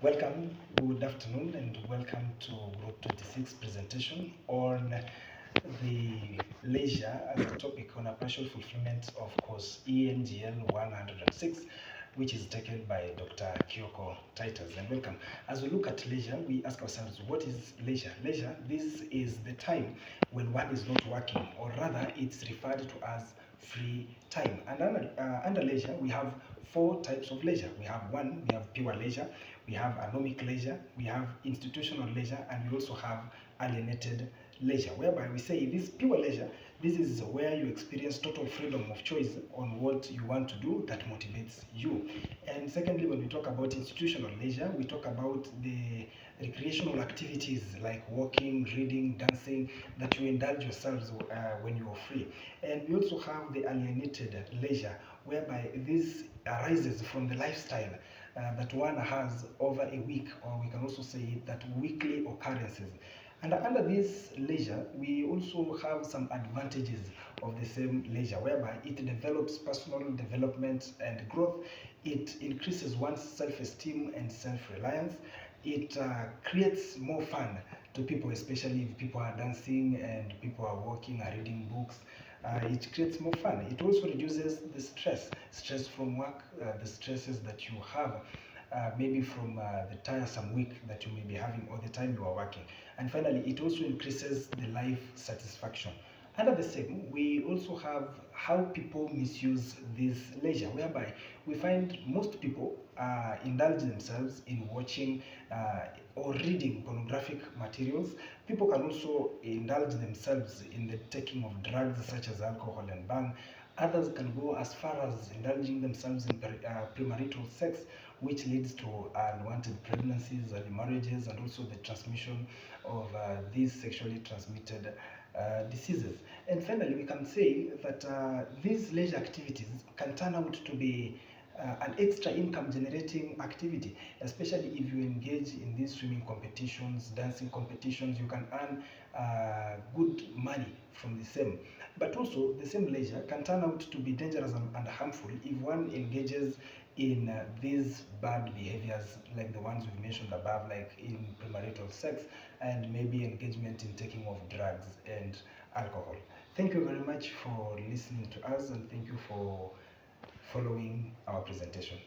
Welcome, good afternoon, and welcome to Group 26 presentation on the leisure as a topic on a partial fulfillment of course ENGL106, which is taken by Dr. Kyoko Titus. And welcome. As we look at leisure, we ask ourselves, what is leisure? Leisure, this is the time when one is not working, or rather, it's referred to as free time. And under leisure, we have four types of leisure. We have pure leisure, we have anomic leisure, we have institutional leisure, and we also have alienated leisure, whereby we say this pure leisure, this is where you experience total freedom of choice on what you want to do that motivates you. And secondly, when we talk about institutional leisure, we talk about the recreational activities like walking, reading, dancing, that you indulge yourselves when you are free. And we also have the alienated leisure, whereby this arises from the lifestyle that one has over a week, or we can also say that weekly occurrences. And under this leisure, we also have some advantages of the same leisure, whereby it develops personal development and growth. It increases one's self-esteem and self-reliance. It creates more fun to people, especially if people are dancing and people are walking or reading books. It creates more fun. It also reduces the stress from work, the stresses that you have, maybe from the tiresome week that you may be having all the time you are working. And finally, it also increases the life satisfaction. Under the same, we also have how people misuse this leisure, whereby we find most people indulge themselves in watching or reading pornographic materials. People can also indulge themselves in the taking of drugs such as alcohol and bang. Others can go as far as indulging themselves in premarital sex, which leads to unwanted pregnancies, early marriages, and also the transmission of these sexually transmitted diseases. And finally, we can say that these leisure activities can turn out to be an extra income generating activity, especially if you engage in these swimming competitions, dancing competitions. You can earn good money from the same. But also, the same leisure can turn out to be dangerous and harmful if one engages in these bad behaviors like the ones we've mentioned above, like in premarital sex and maybe engagement in taking of drugs and alcohol. Thank you very much for listening to us, and thank you for following our presentation.